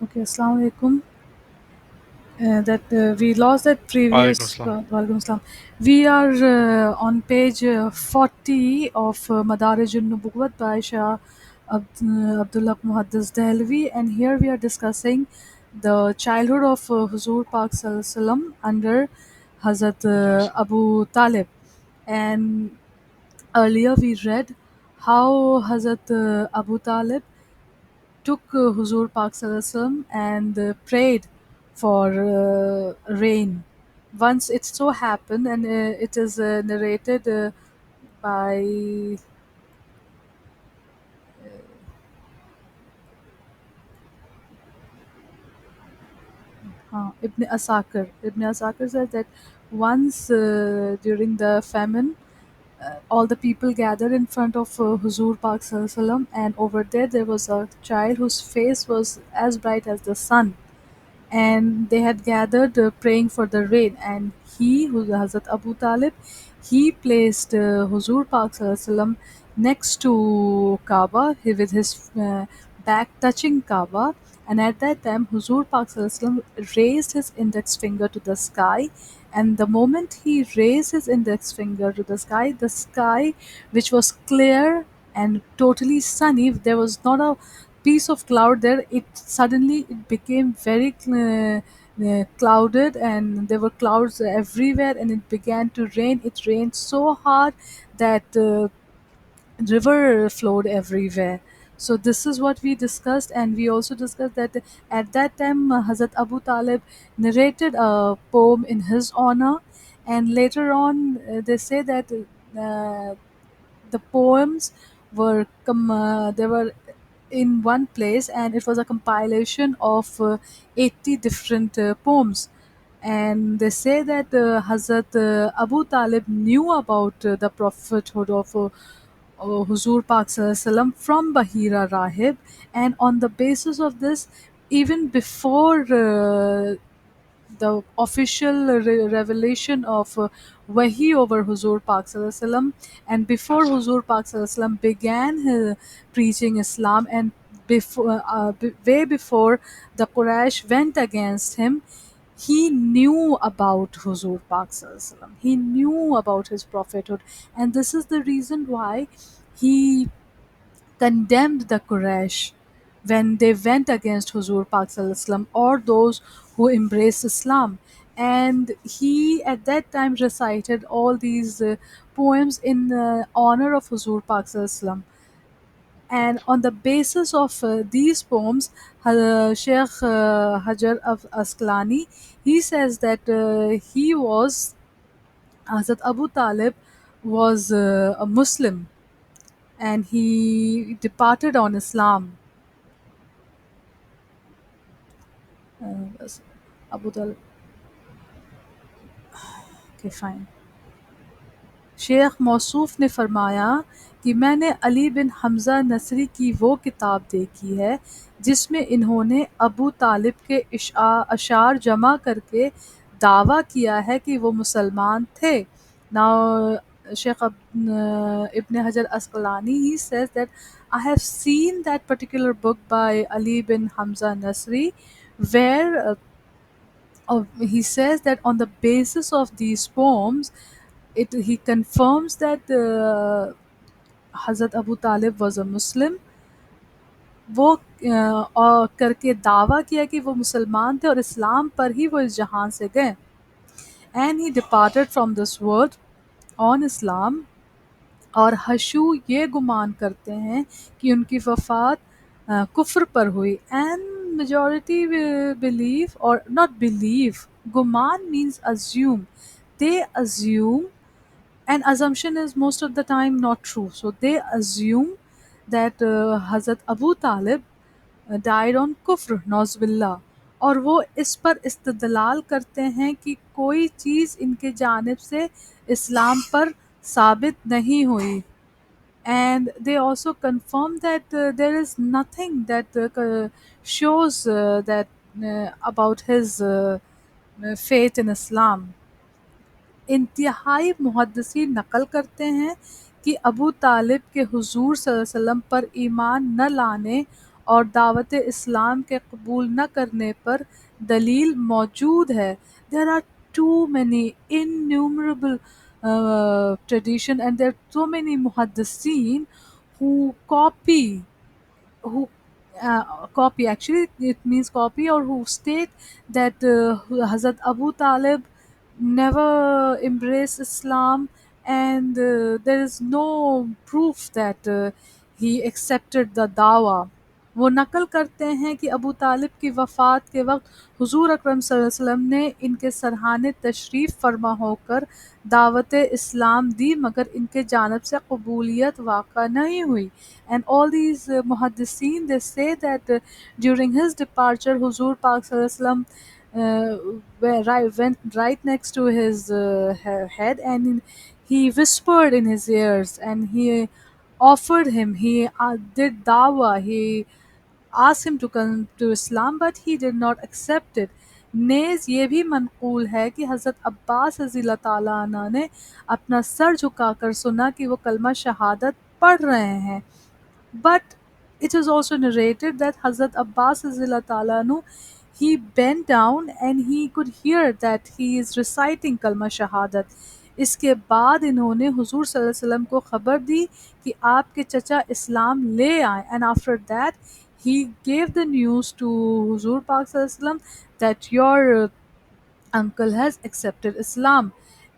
Okay, Assalamu alaikum. That we lost that Walaikum previous. Assalam. Walaikum Assalam. We are on page 40 of Madarij al-Nubuwwat by Shah Abdullah Muhaddis Dehlvi, and here we are discussing the childhood of Huzur Pak Sallallahu Alaihi Wasallam under Hazrat Abu Talib. And earlier we read how Hazrat Abu Talib took Huzur Pak Sallallahu Alaihi Wasallam and prayed for rain. Once it so happened, and it is narrated by Ibn Asakir. Ibn Asakir says that once during the famine, all the people gathered in front of Huzur Pak Sallallahu Alaihi Wasallam, and over there was a child whose face was as bright as the sun, and they had gathered praying for the rain, and he, who Hazrat Abu Talib, he placed Huzur Pak Sallallahu Alaihi Wasallam next to Kaaba with his back touching Kaaba, and at that time Huzur Pak Sallallahu Alaihi Wasallam raised his index finger to the sky, and the moment he raised his index finger to the sky which was clear and totally sunny, there was not a piece of cloud there. It suddenly it became very clouded, and there were clouds everywhere, and it began to rain. It rained so hard that river flowed everywhere. So this is what we discussed, and we also discussed that at that time Hazrat Abu Talib narrated a poem in his honor, and later on they say that the poems they were in one place, and it was a compilation of 80 different poems, and they say that Hazrat Abu Talib knew about the prophethood of Huzur Pak Sallallahu Alaihi Wasallam from Bahira Rahib, and on the basis of this, even before the official revelation of Wahi over Huzur Pak Sallallahu Alaihi Wasallam, and before Huzur Pak Sallallahu Alaihi Wasallam began preaching Islam, and way before the Quraysh went against him, he knew about Huzur Pak Sallallahu Alaihi Wasallam. He knew about his prophethood, and this is the reason why he condemned the Quraysh when they went against Huzur Pak Sallallahu Alaihi Wasallam, or those who embraced Islam. And he at that time recited all these poems in honor of Huzur Pak Sallallahu Alaihi Wasallam. And on the basis of these poems, Sheikh Hajar Asqalani, he says that Hazrat Abu Talib was a Muslim, and he departed on Islam. बस अबू तालिब के fine Sheikh मौसूफ़ ने फ़रमाया कि मैंने अली बिन हमज़ा नसरी की वो किताब देखी है जिसमें इन्होंने अबू तालिब के अशार जमा करके दावा किया है कि वो मुसलमान थे. Now Sheikh Ibn Hajar Asqalani, he says that I have seen that particular book by Ali bin Hamza Nasri, where he says that on the basis of these poems, he confirms that Hazrat Abu Talib was a Muslim. वो और करके दावा किया कि वो मुसलमान थे और इस्लाम पर ही वो इस जहान से गए. And he departed from this world on Islam. और हशू ये गुमान करते हैं कि उनकी वफ़ात कुफ्र पर हुई. And majority believe, or not believe, guman means assume. They assume, and assumption is most of the time not true, so they assume that Hazrat Abu Talib died on kufr, नौज़बिल्ला. और वो इस पर इस्तदलाल करते हैं कि कोई चीज़ इनके जानिब से इस्लाम पर साबित नहीं हुई. And they also confirm that there is nothing that shows that about his faith in Islam. इंतहाई मुहद्दिसीन नक़ल करते हैं कि अबू तालिब के हुज़ूर सल्लल्लाहु अलैहि वसल्लम पर ईमान न लाने और दावत इस्लाम के कबूल न करने पर दलील मौजूद है। There are too many innumerable tradition, and there are so many muhaddiseen who who copy, actually it means copy, or who state that Hazrat Abu Talib never embraced Islam, and there is no proof that he accepted the dawa. वो नकल करते हैं कि अबू तालिब की वफ़ात के वक्त हुजूर अकरम सल्लल्लाहु अलैहि वसल्लम ने इनके सरहाने तशरीफ़ फरमा होकर दावत इस्लाम दी, मगर इनके जानब से कबूलियत वाक़ा नहीं हुई। And all these muhaddiseen, they say that during his departure, Huzur Pak Sallallahu went right next to his head, and he whispered in his ears, and he offered him, he did dawah, he asked him to come to Islam, but he did not accept it. नेज़ ये भी Mankhool है कि हज़रत अब्बास रज़ी अल्लाह ताला अन्हु ने अपना सर झुकाकर सुना कि वो कलमा शहादत पढ़ रहे हैं। But it is also narrated that Hazrat Abbas Azillah Ta'ala anhu, he bent down and he could hear that he is reciting Kalma Shahadat. इसके बाद इन्होंने हुजूर सल्लल्लाहु अलैहि वसल्लम को खबर दी कि आपके चचा इस्लाम ले आए, and after that he gave the news to हुजूर पाक सल्लल्लाहु अलैहि वसल्लम that your uncle has accepted Islam.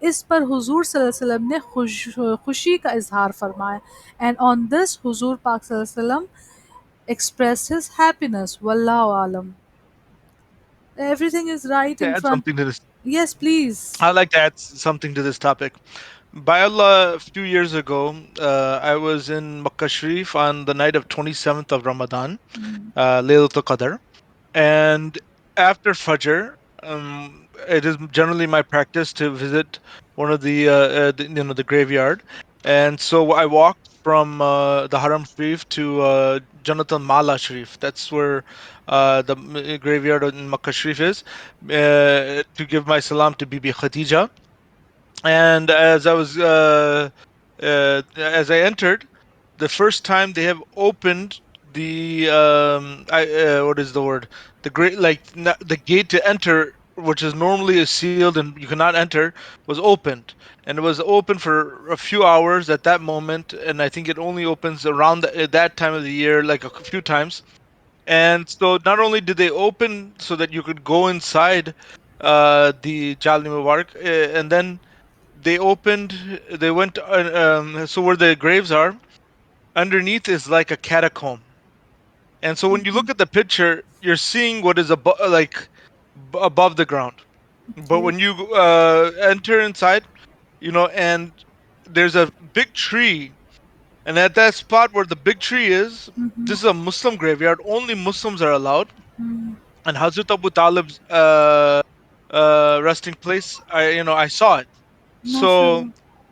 इस पर हुजूर सल्लल्लाहु अलैहि वसल्लम ने खुशी का इजहार फरमाया, and on this हुजूर पाक सल्लल्लाहु अलैहि वसल्लम expressed his happiness. Wallahu alam. Everything is right To in add front. something to this, Yes, please. I'd like to add something to this topic. By Allah, a few years ago, I was in Makkah Sharif on the night of 27th of Ramadan, Laylatul Qadr. And after Fajr, it is generally my practice to visit one of the graveyard. And so I walked from the Haram Sharif to Jannat al-Mala Sharif. That's where the graveyard in Makkah Sharif is, to give my salam to Bibi Khadija. And as I entered, the first time they have opened the what is the word, the great, like, the gate to enter, which is normally is sealed and you cannot enter, was opened. And it was open for a few hours at that moment, and I think it only opens around that time of the year, like a few times. And so not only did they open so that you could go inside the Jalni Mubarak, and then they went, so where the graves are, underneath is like a catacomb. And so when you look at the picture, you're seeing what is above the ground. But Okay. when you enter inside, and there's a big tree, and at that spot where the big tree is, this is a Muslim graveyard. Only Muslims are allowed. And Hazrat Abu Talib's resting place, I saw it. So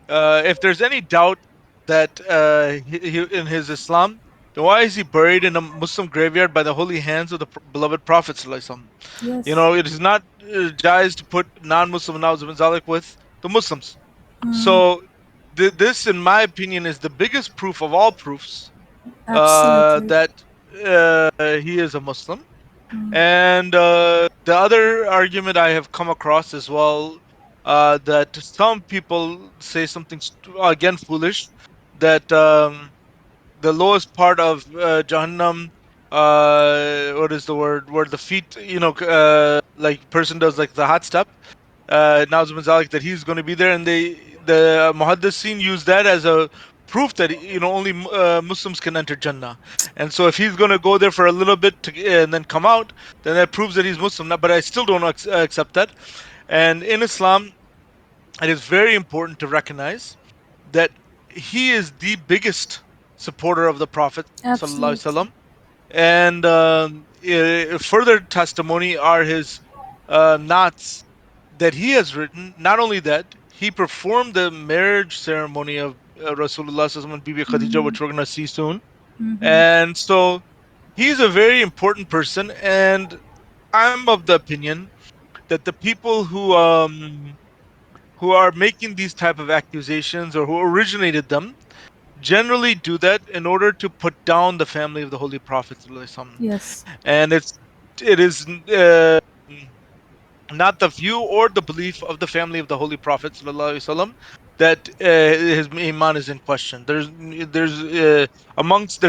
MashaAllah. if there's any doubt that in his Islam, then why is he buried in a Muslim graveyard by the holy hands of the beloved Prophet ﷺ? Yes. It is not jais to put non-Muslim Zalik with the Muslims. Mm, So this, in my opinion, is the biggest proof of all proofs absolutely. that he is a Muslim. And the other argument I have come across as well, that some people say something again foolish, that the lowest part of Jahannam, what is the word, where the feet, like person does like the hot step, Nazim Zalik, that he's going to be there, and the Muhaddisin use that as a proof that only Muslims can enter Jannah. And so if he's going to go there for a little bit and then come out, then that proves that he's Muslim. But I still don't accept that. And in Islam, it is very important to recognize that he is the biggest supporter of the Prophet sallallahu alaihi Absolutely. wasallam. And further testimony are his knots that he has written. Not only that, he performed the marriage ceremony of Rasulullah sallallahu alaihi wasallam and Bibi Khadija, which we're going to see soon. And so he's a very important person. And I'm of the opinion that the people who are making these type of accusations, or who originated them, generally do that in order to put down the family of the Holy Prophet sallallahu alaihi wasallam. Yes. And it is not the view or the belief of the family of the Holy Prophet ﷺ that his iman is in question. There's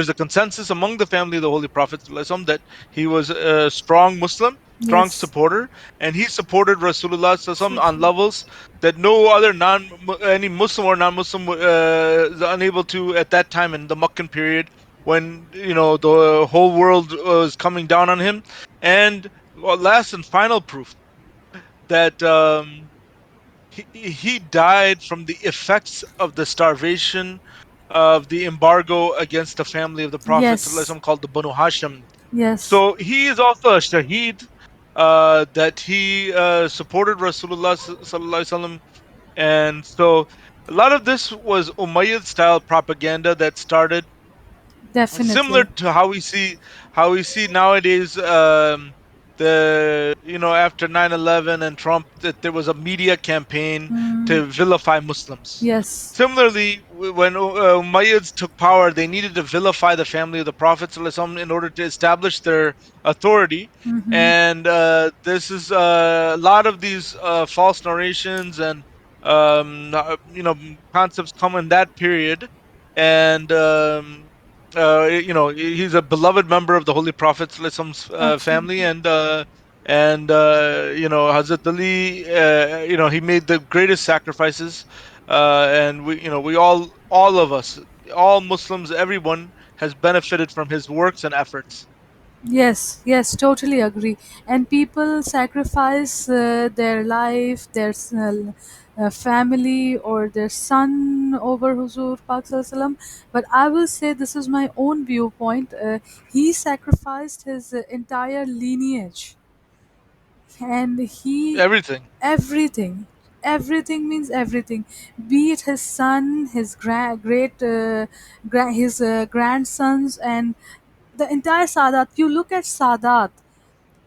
a consensus among the family of the Holy Prophet ﷺ that he was a strong Muslim, strong Yes. supporter, and he supported Rasulullah ﷺ True, on true. levels that no other non any Muslim or non-Muslim is unable to at that time in the Meccan period when the whole world was coming down on him. And last and final proof that he died from the effects of the starvation of the embargo against the family of the Prophet Yes. ﷺ called the Banu Hashim. Yes. So he is also a shaheed, that he supported Rasulullah ﷺ. And so a lot of this was Umayyad style propaganda that started similar Definitely. to how we see nowadays, the after 9/11 and Trump, that there was a media campaign Mm, to vilify Muslims. yes. Similarly, when Umayyads took power, they needed to vilify the family of the Prophet ﷺ in order to establish their authority. Mm-hmm. And this is a lot of these false narrations and concepts come in that period. And he's a beloved member of the Holy Prophet ﷺ's family. Absolutely. And Hazrat Ali, he made the greatest sacrifices. And we all of us, all Muslims, everyone has benefited from his works and efforts. Yes, yes, totally agree. And people sacrifice their life, their family, or their son over Huzur Pak Sallallahu Alaihi Wasallam. But I will say this is my own viewpoint. He sacrificed his entire lineage, and he Everything. everything. Everything means everything. Be it his son, his his grandsons, and the entire Sadat. You look at Sadat,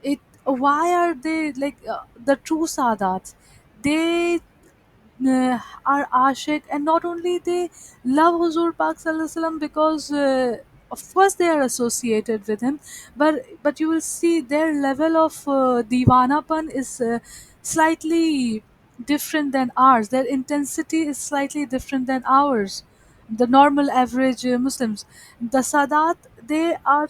it why are they like the true Sadats? They are ashik, and not only they love Huzur Pak Sallallahu Alaihi Wasallam because of course they are associated with him, but you will see their level of divanapan is slightly different than ours. Their intensity is slightly different than ours, the normal average Muslims. The Sadat, they are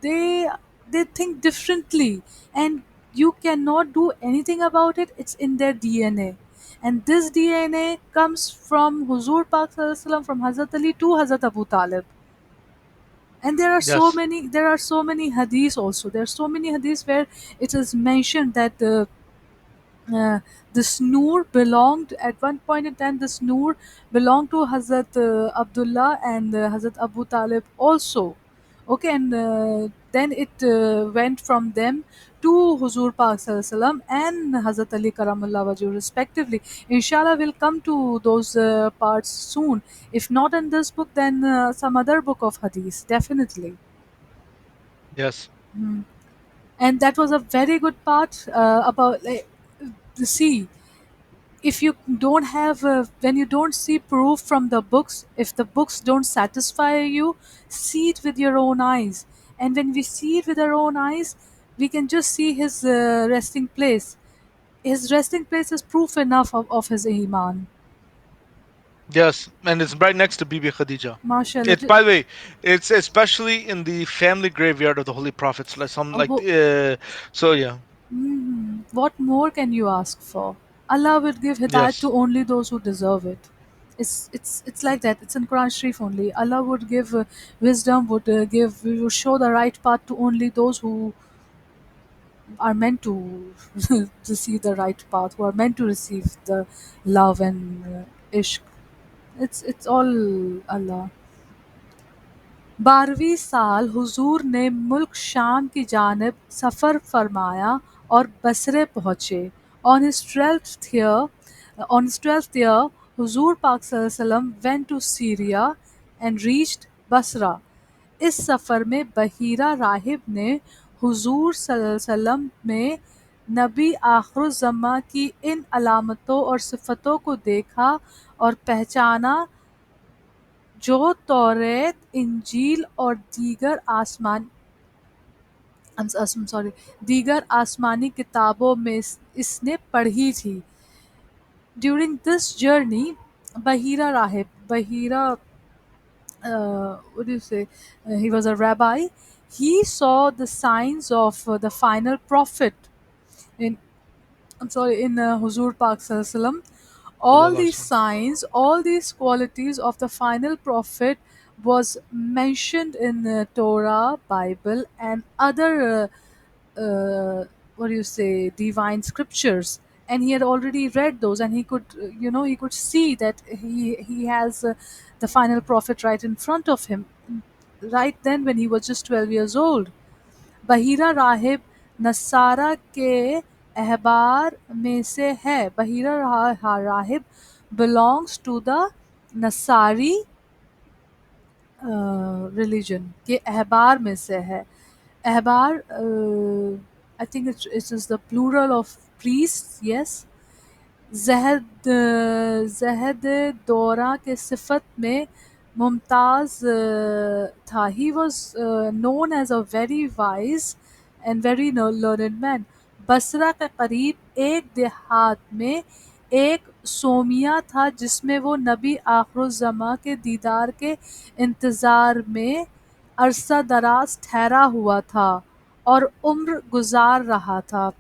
they they think differently, and you cannot do anything about it. It's in their DNA, and this DNA comes from Huzur Pak Sallallahu Alaihi Wasallam, from Hazrat Ali to Hazrat Abu Talib. And Yes. there are so many hadiths also. There are so many hadiths where it is mentioned that this Noor belonged at one point in time. This Noor belonged to Hazrat Abdullah and Hazrat Abu Talib also. Okay, and then it went from them to Huzur Pak Sallallahu Alaihi Wasallam and Hazrat Ali Karamullah Wajhu respectively. Inshallah, we'll come to those parts soon. If not in this book, then some other book of hadith, definitely. Yes. And that was a very good part about like, see, if you don't have when you don't see proof from the books, if the books don't satisfy you, see it with your own eyes. And when we see it with our own eyes, we can just see his resting place. His resting place is proof enough of his iman. Yes, and it's right next to Bibi Khadija. Mashallah. It's, by the way, it's especially in the family graveyard of the Holy Prophet ﷺ, like so yeah. What more can you ask for? Allah will give hidayat Yes. to only those who deserve it. It's like that. It's in Quran Sharif only. Allah would give wisdom, would show the right path to only those who are meant to receive the right path, who are meant to receive the love and ishq. It's all Allah. 12वीं साल हुजूर ने मुल्क शाम की जानिब सफ़र फरमाया और बसरे पहुँचे। On his 12th year, on his 12th year, Huzur Pak Sallallahu Alaihi Wasallam went to Syria and reached Basra. इस सफ़र में बहीरा राहिब ने हुजूर सल्लल्लाहु अलैहि वसल्लम में नबी आखिरुज़्ज़मा की इन अलामतों और सिफ़तों को देखा और पहचाना जो तौरेत, इंजील और सॉरी दीगर आसमानी किताबों में इसने पढ़ी थी. During this journey, Bahira, what do you say? He was a rabbi. He saw the signs of the final prophet in Huzur Pak Sallallahu. All Sallallahu these Alaihi signs, all these qualities of the final prophet was mentioned in the Torah, Bible, and other what do you say, divine scriptures. And he had already read those, and he could, he could see that he has the final prophet right in front of him, right then when he was just 12 years old. बहीरा राहिब नसारा के अहबार में से है. राहिब belongs to the nursery religion के अहबार में से है. अहबार, I think it is the plural of priests, yes. ज़हद दौरा के सिफत में मुमताज़ था. He was known as a very wise and very learned man. Basra के करीब एक देहात में एक सोमिया था जिसमें वो नबी आखिरुज़्ज़मा के दीदार के इंतज़ार में अरसा दराज ठहरा हुआ था और उम्र गुजार रहा था.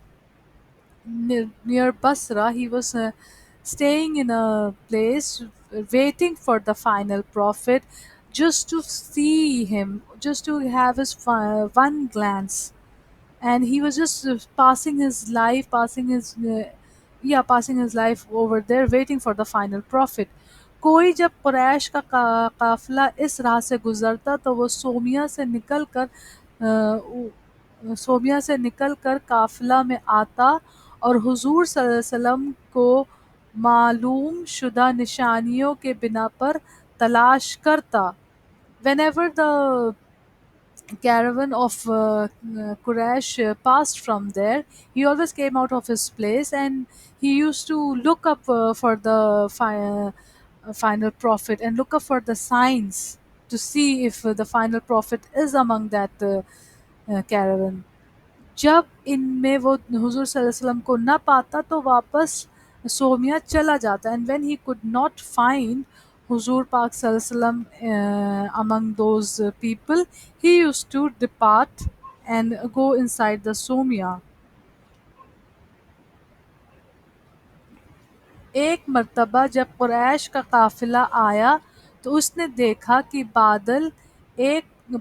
Near Basra, he was staying in a place waiting for the final prophet, just to see him, just to have his one glance. And he was just passing his life over there waiting for the final prophet. कोई जब कुरैश का काफिला इस राह से गुजरता तो वो सोमिया से निकल कर काफिला में आता और हुजूर सल्लल्लाहु अलैहि वसल्लम को मालूम शुदा निशानियों के बिना पर तलाश करता. Whenever the caravan of Quraysh passed from there, he always came out of his place and he used to look up for the final prophet and look up for the signs to see if the final prophet is among that caravan. जब इनमें वो हुजूर सल्लल्लाहु अलैहि वसल्लम को न पाता तो वापस सोमिया चला जाता. And when he could not find हुजूर पाक सल्लल्लाहु अलैहि वसल्लम among those people, he used to depart and go inside the सोमिया. एक मर्तबा जब कुरैश का काफिला आया तो उसने देखा कि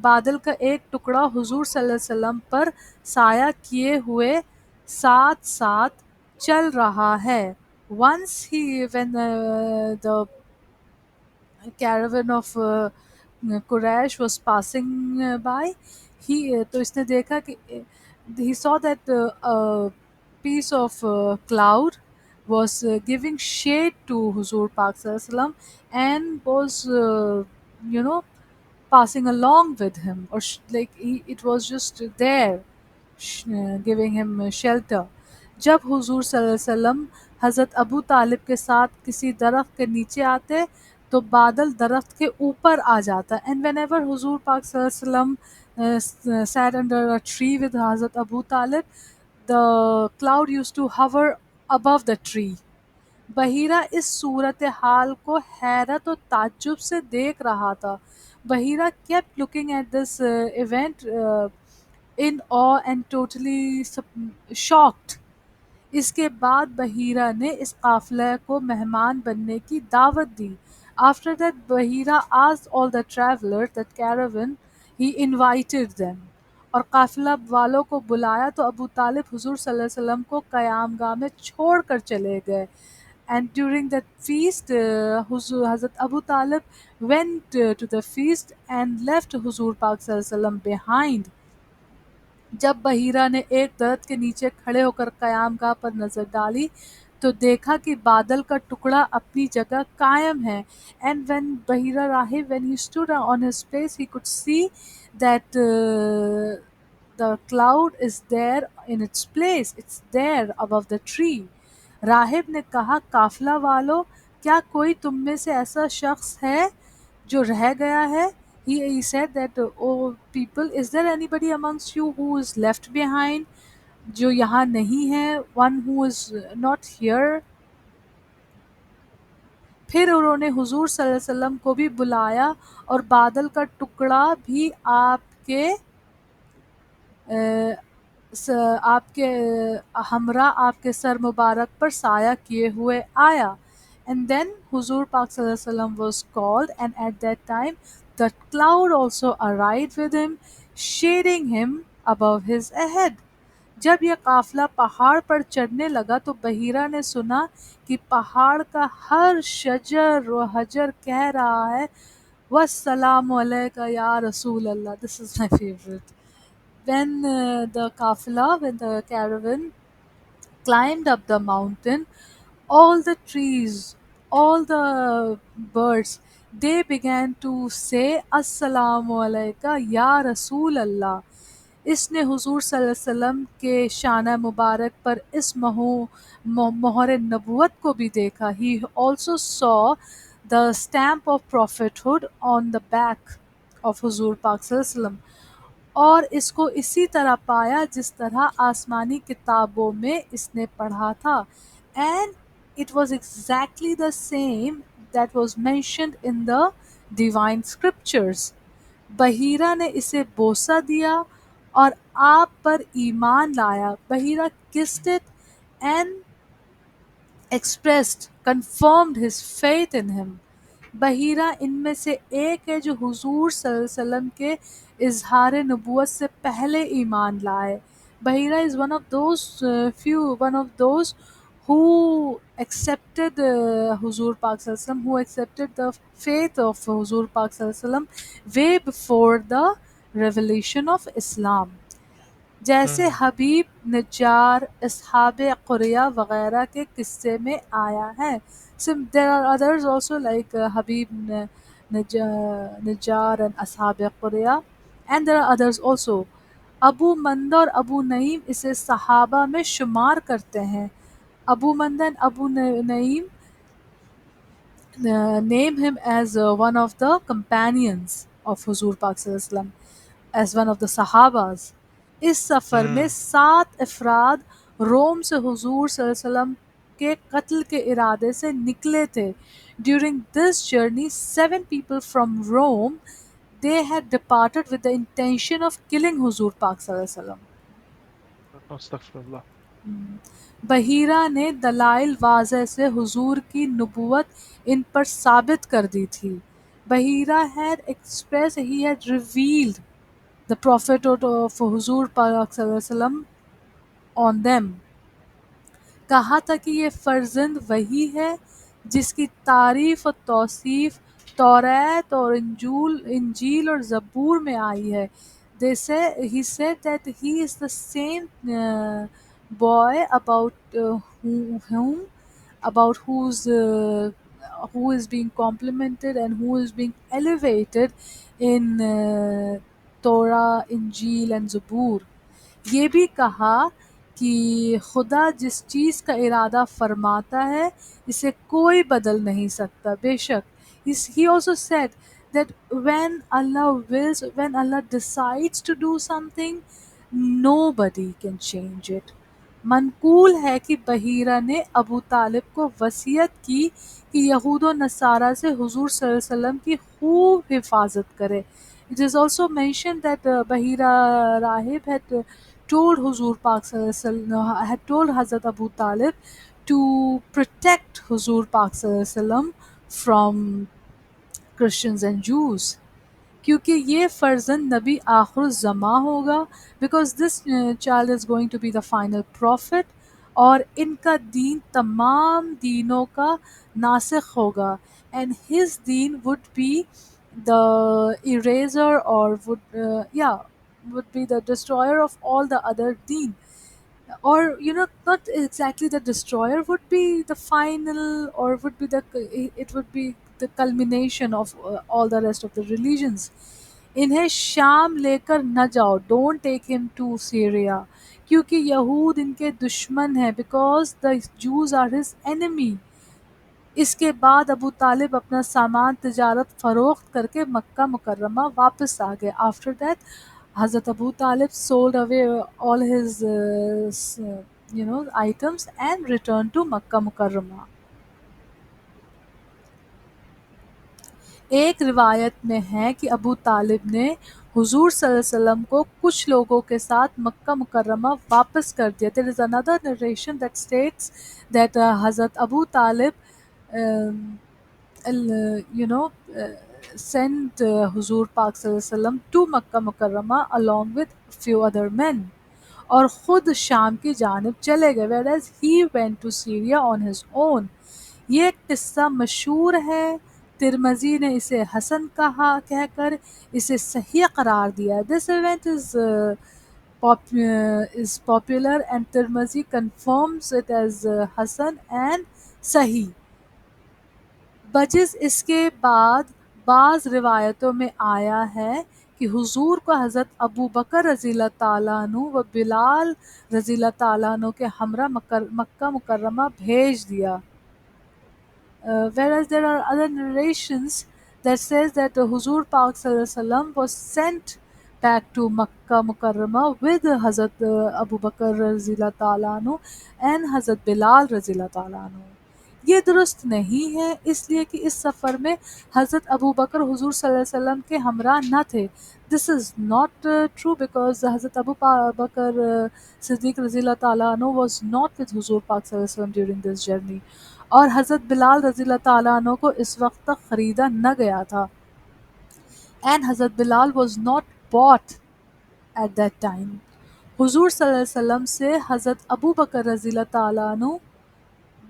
बादल का एक टुकड़ा हुजूर सल्लल्लाहु अलैहि वसल्लम पर साया किए हुए साथ साथ चल रहा है. Once when the caravan of Quraysh was passing by, तो इसने देखा कि he saw that a piece of cloud was giving shade to Huzur Pak Sallallahu Alaihi Wasallam and was you know passing along with him, or it was just there, giving him shelter. जब हुजूर सल्लल्लाहु अलैहि वसल्लम हज़रत Abu तालिब के साथ किसी दरख्त के नीचे आते तो बादल दरख्त के ऊपर आ जाता. एंड वेन एवर हुजूर पाक सल्लल्लाहु अलैहि वसल्लम sat under a tree with Hazrat Abu Talib, the cloud used to hover above the tree. बहीरा इस सूरत हाल को हैरत और ताज्जुब से देख रहा था. बहीरा kept looking at this event in awe and totally shocked. इसके बाद बहीरा ने इस काफिले को मेहमान बनने की दावत दी. After that, Bahira asked all the travelers, that caravan, he invited them. और काफिला वालों को बुलाया तो अबू तालिब हुजूर सल्लल्लाहु अलैहि वसल्लम को क़यामगाह में छोड़ कर चले गए. And during that feast, Hazrat Abu Talib went to the feast and left Huzur Pak Sallallahu Alaihi Wasallam behind. जब बहीरा ने एक दरख्त के नीचे खड़े होकर क़यामगाह पर नज़र डाली तो देखा कि बादल का टुकड़ा अपनी जगह कायम है. एंड व्हेन बहीरा राहिब, when he stood on his place, he could see that the cloud is there in its place, it's there above the tree. राहिब ने कहा, काफिला वालों, क्या कोई तुम में से ऐसा शख्स है जो रह गया है, he said that, oh people, is there anybody amongst you who is left behind, जो यहाँ नहीं है, one who is not here. फिर उन्होंने हुजूर सल्लल्लाहु अलैहि वसल्लम को भी बुलाया और बादल का टुकड़ा भी आपके अ, आपके हमरा आपके सर मुबारक पर साया किए हुए आया. And then Huzur Pak Sallallahu Alaihi Wasallam was called, and at that time the cloud also arrived with him, shading him above his head. जब यह काफिला पहाड़ पर चढ़ने लगा तो बहीरा ने सुना कि पहाड़ का हर शजर व हजर कह रहा है, वस्सलामु अलैका या रसूल अल्लाह. This is my favourite. When when the caravan climbed up the mountain, all the trees, all the birds, they began to say, Assalamu alayka ya Rasul Allah. इसने हुजूर सल्लल्लाहु अलैहि वसल्लम के शाना मुबारक पर इस मोहर नबूवत को भी देखा. He also saw the stamp of prophethood on the back of हुजूर पाक सल्लल्लाहु अलैहि वसल्लम. और इसको इसी तरह पाया जिस तरह आसमानी किताबों में इसने पढ़ा था. And it was exactly the same that was mentioned in the divine scriptures. बहीरा ने इसे बोसा दिया और आप पर ईमान लाया. बहीरा kissed it and expressed, confirmed his faith in him. बहीरा इनमें से एक है जो हुजूर सल्लल्लाहु अलैहि वसल्लम के इजहार नबूवत से पहले ईमान लाए. बहीरा is one of those one of those who accepted Huzur Pak Sallallahu Alaihi Wasallam, who accepted the faith of Huzur Pak Sallallahu Alaihi Wasallam way before the revelation of Islam. जैसे Mhm. हबीब, नज्जार, अस्हाब क़ुरैया वगैरह के किस्से में आया है. There are others also like Habib, Najjar and Ashab Qurya, and there are others also. Abu Manda और Abu Naeem इसे सहाबा में शुमार करते हैं. Abu Manda and Abu Naim name him as one of the companions of Huzur Pak Sallallahu Alaihi Wasallam, as one of the Sahabas. इस सफ़र में Mhm. 7 अफराद रोम से हुजूर सल्लल्लाहु अलैहि वसल्लम के कत्ल के इरादे से निकले थे. During this journey, 7 people from Rome, they had departed with the intention of killing Huzur Pak Sallallahu Alaihi Wasallam. Astaghfirullah. बहीरा ने दलाइल वाज़ह से हुजूर की नबूवत इन पर साबित कर दी थी. बहीरा had expressed, he had revealed the prophethood of हुजूर पाक सल्लल्लाहु अलैहि वसल्लम on them. कहा था कि ये फ़र्जंद वही है जिसकी तारीफ़ और तौसीफ़ तौरात और इंजील और ज़बूर में आई है. He said that he is the same boy about who is being complimented and who is being elevated in Torah, Injil and Zabur. ये भी कहा कि खुदा जिस चीज़ का इरादा फरमाता है इसे कोई बदल नहीं सकता. बेशक he also said that when Allah decides to do something, nobody can change it. Mankhool है कि बहीरा ने अबू तालिब को वसीयत की कि यहूद और नसारा से हुजूर सल्लल्लाहु अलैहि वसल्लम की खूब हिफाजत करे. It is also mentioned that Bahira Rahib had told Huzur Pak Sallallahu Alaihi Wasallam, had told Hazrat Abu Talib to protect Huzur Pak Sallallahu Alaihi Wasallam from Christians and Jews. क्योंकि ये फ़र्ज़ंद नबी आखिरुज़्ज़मा होगा, because this child is going to be the final prophet, और इनका दीन तमाम दीनों का नासिख होगा. एंड हिज दीन वुड बी द इरेज़र और would be the destroyer of all the other deen. Or not exactly the destroyer, would be the final, or would be it would be the culmination of all the rest of the religions. इन्हें शाम लेकर न जाओ, don't take him to Syria, क्योंकि यहूद इनके दुश्मन हैं, because the Jews are his enemy. इसके बाद अबू तालिब अपना सामान तिजारत फ़रोख्त करके मक्का मुकर्रमा वापस आ गए। आफ्टर दैट हज़रत Abu Talib sold away all his items and returned to मक्का मुकर्रमा। एक रिवायत में है कि अबू तालिब ने हुजूर सल्लल्लाहु अलैहि वसल्लम को कुछ लोगों के साथ मक्का मुकर्रमा वापस कर दिया। There is another narration that states that हज़रत Abu Talib um, you know, sent Huzur Pak Sallam to Makkah Mukarrama along with few other men और खुद शाम की जानिब चले गए whereas he went to Syria on his own। ये किस्सा मशहूर है। तिरमजी ने इसे हसन कहा कहकर इसे सही करार दिया। This event is popular and Tirmizi confirms it as Hasan and Sahih। बजिस इसके बाद बाज़ रिवायतों में आया है कि हुजूर को हज़रत अबू बकर रज़ियल्लाहु ताला अन्हु व बिलाल रज़ियल्लाहु ताला अन्हु के हमरा मक्का मुकर्रमा भेज दिया। Whereas there are other narrations that says that Huzur Pak Sallallahu Alaihi Wasallam was sent back to Makkah Mukarrama with Hazrat Abu Bakr Razila Ta'ala anhu and Hazrat Bilal Razila Ta'ala anhu। ये दुरुस्त नहीं है इसलिए कि इस सफ़र में हज़रत अबू बकर हुजूर सल्लल्लाहु अलैहि वसल्लम के हमरा न थे। This is not true because हज़रत अबू बकर सिद्दीक रज़ी ताला अन्हु वाज नॉट विद हुजूर पाक सल्लल्लाहु अलैहि वसल्लम ड्यूरिंग दिस जर्नी और हज़रत बिलाल रज़ी ताला अन्हु को इस वक्त तक ख़रीदा न गया था एंड हज़रत Bilal was not bought at that time. हुजूर सल्लल्लाहु अलैहि वसल्लम से हज़रत अबू बकर रज़ी ताला अन्हु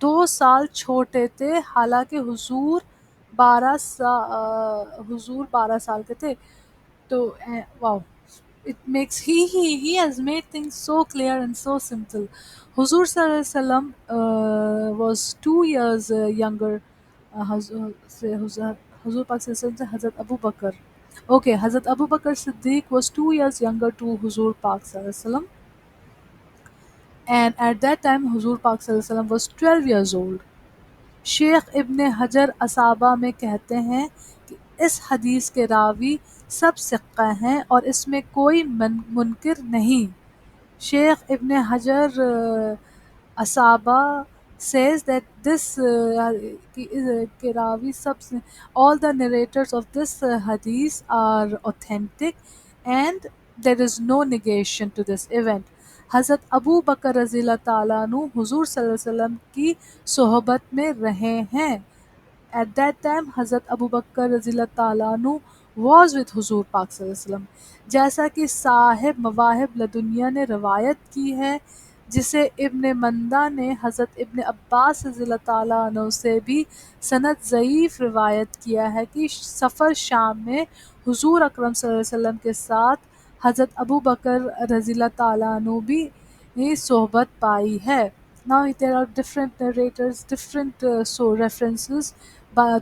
2 साल छोटे थे हालांकि हुजूर 12 साल के थे। तो wow it makes he has made things so clear and so simple। Huzur Sallallahu Alaihi Wasallam was 2 years younger Huzur Pak Sallallahu Alaihi Wasallam से Hazrat Abu Bakr। Okay, Hazrat Abu Bakr Siddiq was 2 years younger to Huzur Pak Sallallahu Alaihi Wasallam and at that time Huzur Pak Sallallahu Alaihi Wasallam was 12 years old। Sheikh इब्न हजर असाबा में कहते हैं कि इस हदीस के रावी सब सिक्का हैं और इसमें कोई मुनकिर नहीं। Sheikh Ibn Hajar Asaba says that this Kirawi all the narrators of this hadith are authentic and there is no negation to this event। हज़रत अबू बकर रज़ी ताला अन्हु हुजूर सल्लल्लाहु अलैहि वसल्लम की सोहबत में रहे हैं। At that time Hazrat Abu Bakr रज़ियल्लाहु ताला अन्हु was with हुजूर पाक सल्लल्लाहु अलैहि वसल्लम। जैसा कि साहिब मवाहिब लदुनिया ने रवायत की है जिसे इब्न मंदा ने हज़रत इब्न अब्बास रज़ियल्लाहु ताला अन्हु से भी सनद ज़ईफ़ रिवायत किया है कि सफ़र शाम में हुजूर अकरम सल्लल्लाहु अलैहि वसल्लम के साथ हज़रत अबू बकर रज़ियल्लाहु ताला अन्हु भी सोहबत पाई है। Now there are different narrators, different references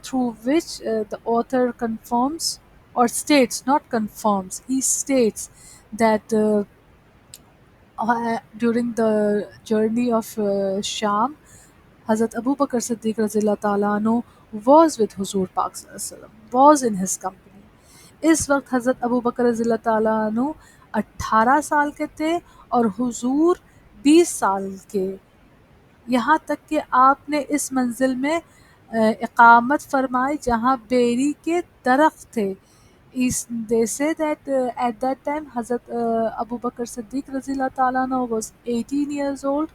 through which the author confirms or states, not confirms, he states that during the journey of Sham, Hazrat Abu Bakr Siddiq Razillah Ta'ala anhu was with Huzur Pak Sallallahu Alaihi Wasallam, was in his company। इस वक्त हज़रत अबू बकर रज़ियल्लाहु ताला अन्हु 18 साल के थे और हुजूर 20 साल के। यहाँ तक कि आपने इस मंजिल में इकामत फरमाई जहाँ बेरी के दरख्त थे। They say that at that time Hazrat Abu Bakr Siddiq Razillah Ta'ala anhu was 18 years old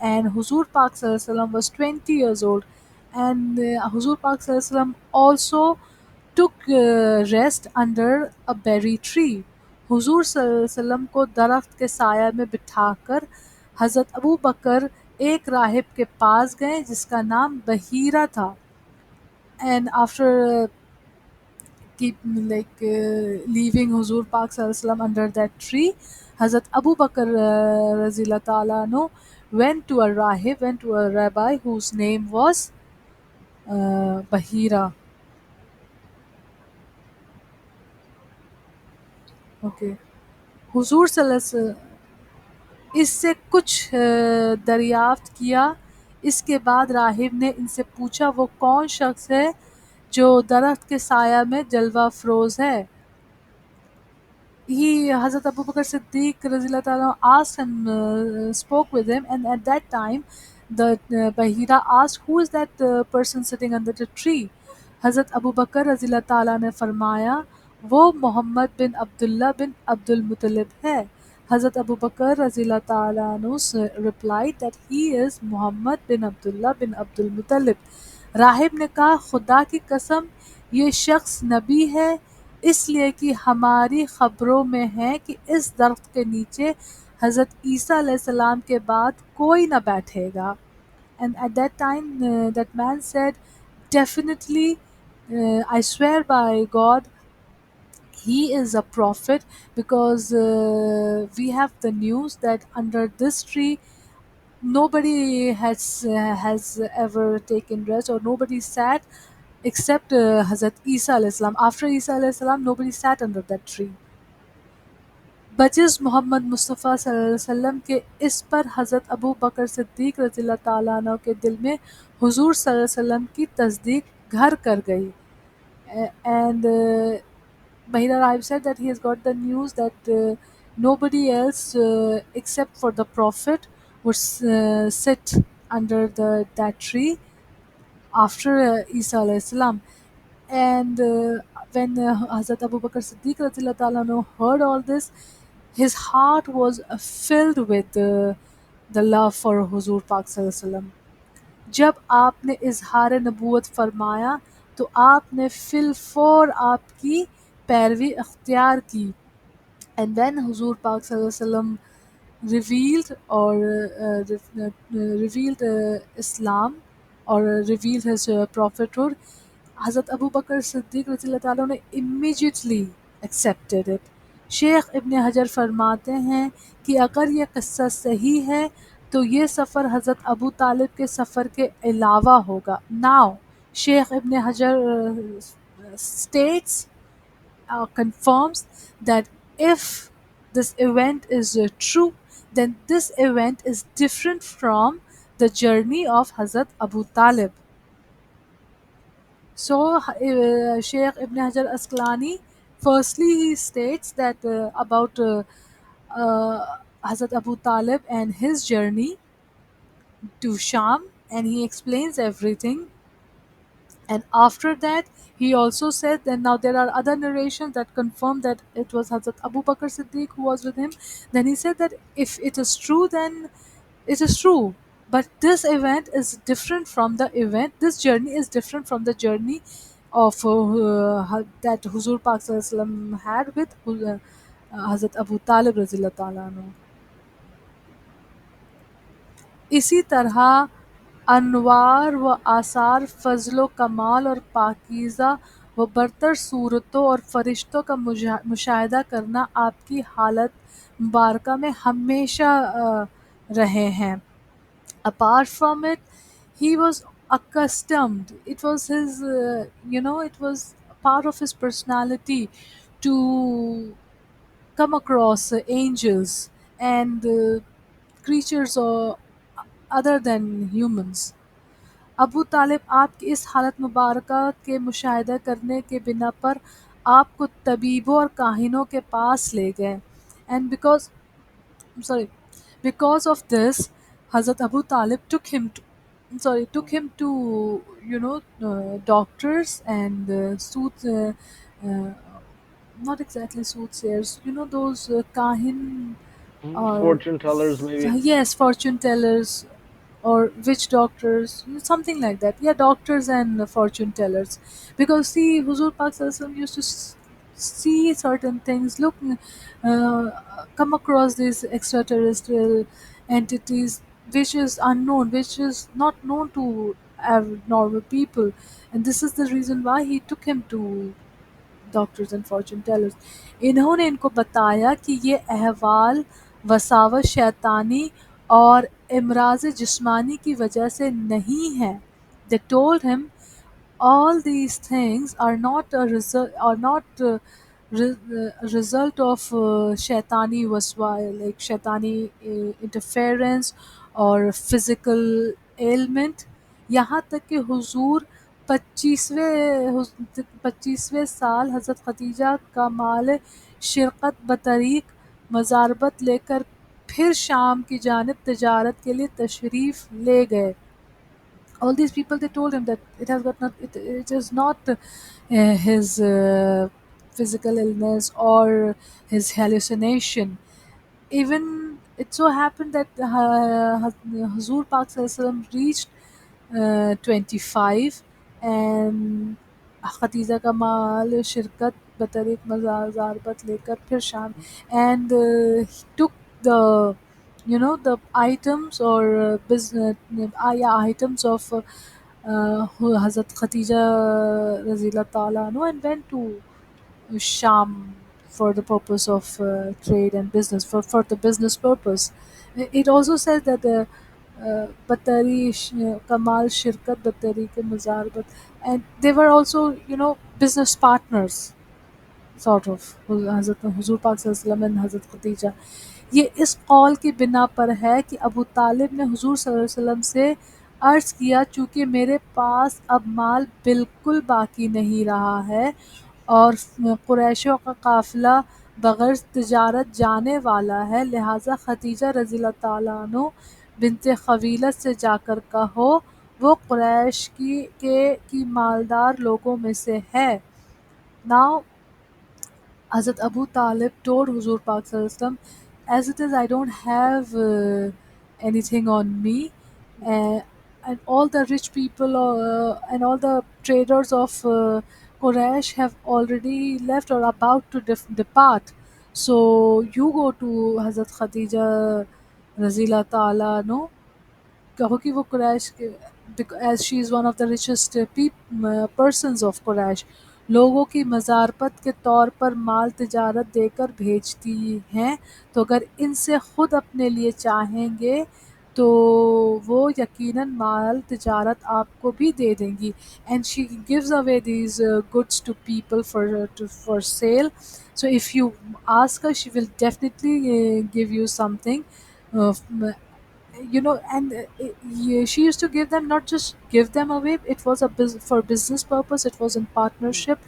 and Huzur Pak Sallallahu Alaihi Wasallam was 20 years old and Huzur Pak Sallallahu Alaihi Wasallam also took rest under a berry tree। हुजूर सल्लल्लाहु अलैहि वसल्लम को दरख्त के साया में बिठाकर हज़रत अबू बकर एक राहिब के पास गए जिसका नाम बहीरा था। And after keep leaving Huzur Pak Sallallahu Alaihi Wasallam under that tree, Hazrat Abu Bakr Razillah Ta'ala anhu went to a rabbi whose name was Bahira। Okay, हुजूर सल्लल्लाहु अलैहि वसल्लम इससे कुछ दरियाफ्त किया। इसके बाद राहिब ने इनसे पूछा, वो कौन शख्स है जो दरख्त के साया में जलवा फ़रोज़ है? He Hazrat Abu Bakr Siddiq Radhiyallahu ta'ala asked and spoke with him, and at that time, the Bahira asked, "Who is that person sitting under the tree?" Hazrat Abu Bakr Radhiyallahu ta'ala ने फरमाया, वो मोहम्मद बिन अब्दुल्ला बिन अब्दुल मुतलिब है. Hazrat Abu Bakr Radhiyallahu ta'ala replied that he is Muhammad bin Abdullah bin Abdul Muttalib. राहिब ने कहा, खुदा की कसम, ये शख्स नबी है, इसलिए कि हमारी खबरों में है कि इस दरख्त के नीचे हज़रत ईसा अलैहिस्सलाम के बाद कोई न बैठेगा. And at that time, that man said, definitely, I swear by God, he is a prophet, because we have the news that under this tree nobody has ever taken rest, or nobody sat except Hazrat Isa alayhi salam. After Isa alayhi salam, nobody sat under that tree. बजिज़ Mohammad Mustafa सल्लल्लाहु अलैहि वसल्लम के इस पर हज़रत अबू बकर सिद्दीक़ रज़ियल्लाहु ताला अन्हु के दिल में हुज़ूर सल्लल्लाहु अलैहि वसल्लम की तस्दीक घर कर गई. And Bahira Rahib said that he has got the news that nobody else except for the Prophet would sit under that tree after Isa alayhi salam. And when Hazrat Abu Bakr Siddiq radhiyallahu ta'ala anhu heard all this, his heart was filled with the love for Huzur Pak Sallallahu Alaihi Wasallam. जब आपने इजहार नबूवत फरमाया तो आपने फिलफौर आपकी पैरवी अख्तियार की. And when Huzur Pak Sallallahu Alaihi Wasallam revealed Islam, or revealed his prophethood, Hazrat Abu Bakr Siddiq रज़ियल्लाहु ताला ने immediately accepted it. शेख इब्न हजर फरमाते हैं कि अगर ये किस्सा सही है तो ये सफ़र हज़रत अबू तालिब के सफ़र के अलावा होगा. Now, Sheikh Ibn Hajar states, confirms that if this event is true, then this event is different from the journey of Hazrat Abu Talib. So, Sheikh Ibn Hajar Asqalani, firstly he states that about Hazrat Abu Talib and his journey to Sham, and he explains everything. And after that, he also said that now there are other narrations that confirm that it was Hazrat Abu Bakr Siddiq who was with him. Then he said that if it is true, then it is true. But this event is different from the event, this journey is different from the journey of that Huzur Pak Sallallahu Alaihi Wasallam had with Hazrat Abu Talib Razillah Ta'ala anhu. इसी तरह अनवार व आसार फ़ज़्ल कमाल और पाकीज़ा व बरतर सूरतों और फ़रिश्तों का मुशाहिदा करना आपकी हालत मुबारका में हमेशा रहे हैं. Apart from it, he was accustomed, it was his it was part of his personality to come across angels and creatures or other than humans. Abu तालिब आपकी इस हालत मुबारका के मुशाहिदा करने के बिना पर आपको तबीबों और काहिनों के पास ले गए. And sorry, because of this, Hazrat Abu Talib took him to doctors and uh, not exactly soothsayers, those kahin, or Fortune tellers, maybe. yes, fortune tellers or witch doctors, something like that. Yeah, doctors and fortune tellers. Because see, Huzur Pak Sallallahu Alaihi Wasallam used to see certain things, uh, come across these extraterrestrial entities, which is unknown, which is not known to normal people. And this is the reason why he took him to doctors and fortune tellers. इन्होंने इनको बताया कि ये अहवाल वसावस शैतानी और इमराज जिस्मानी की वजह से नहीं है. They told him all these things are not a result of shaitani waswa, like shaitani interference or physical element, यहाँ तक कि हुजूर 25वें साल हज़रत खदीजा का माल शिरकत बतरीक मज़ारबत लेकर फिर शाम की जानिब तिजारत के लिए तशरीफ़ ले गए. All these people, they told him that it is not his physical illness or his hallucination. Even it so happened that Hazur Pak Sallallahu reached 25, and Khadija का माल शिरकत बतरीक मज़ारबत लेकर फिर शाम, and he took the, the items or business, yeah, items of Hazrat Khatija Razila Ta'ala anhu, and went to Sham for the purpose of trade and business, for the business purpose. It also says that the Batari Kamal Shirkat Batari ke Mazarbat, and they were also, business partners, sort of, हज़रत हुज़ूर पाक सल्लल्लाहु अलैहि वसल्लम and हज़रत खदीजा. ये इस कौल की बिना पर है कि अबू तालिब ने हुज़ूर सल्लल्लाहु अलैहि वसल्लम से अर्ज़ किया, चूँकि मेरे पास अब माल बिल्कुल बाकी नहीं रहा है और कुरैशों का काफ़िला बग़ैर तिजारत जाने वाला है, लिहाजा खदीजा रज़ियल्लाहु ताला अन्हा बिन्ते ख़वीलत से जाकर कहो, वो कुरैश की मालदार लोगों में से है. Now Hazrat Abu Talib told Huzur Pak Sallallahu, as it is, I don't have anything on me, uh, and all the rich people and all the traders of Quraysh have already left or about to depart. So you go to Hazrat Khadija Razila Ta'ala, no? कहो कि वो Quraysh के, as she is one of the richest persons of Quraysh, लोगों की मज़ारपत के तौर पर माल तिजारत देकर भेजती हैं, तो अगर इनसे ख़ुद अपने लिए चाहेंगे तो वो यकीनन माल तिजारत आपको भी दे देंगी. And she gives away these goods to people for sale. So if you ask her, she will definitely give you something. And yeah, she used to give them, not just give them away, it was for business purpose, it was in partnership,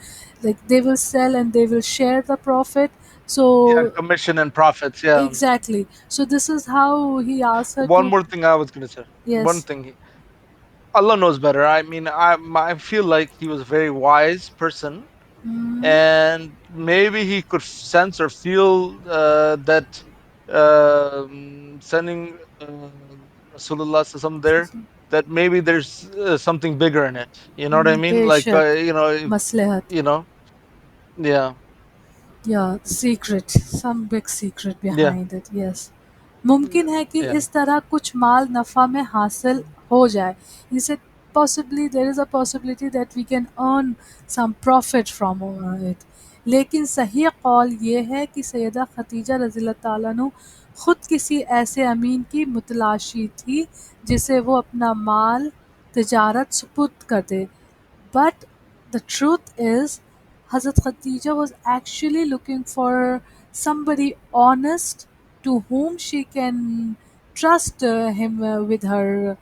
like they will sell and they will share the profit. Yeah, So commission and profits. Yeah. exactly, so this is how he asked her One to. more thing I was gonna say. One Yes. thing. Allah knows better. I mean, I feel like he was a very wise person, Mm-hmm. and maybe he could sense or feel that sending Rasulullah Sallam there, that maybe there's something bigger in it. You know what I mean? Like बेशक मसलहत. you know, yeah, Yeah, secret, some big secret yeah, behind it. Yes. मुमकिन है कि yeah, इस तरह कुछ माल नफ़ा में हासिल हो जाए. He said possibly there is a possibility that we can earn some profit from it. लेकिन सही कौल ये है कि सैयदा खदीजा रज़ियल्लाहु ताला अन्हा ख़ुद किसी ऐसे अमीन की मुतलाशी थी जिसे वो अपना माल तिजारत सुपुर्द कर दे. But the truth is, Hazrat Khadija was actually looking for somebody honest to whom she can trust him with her,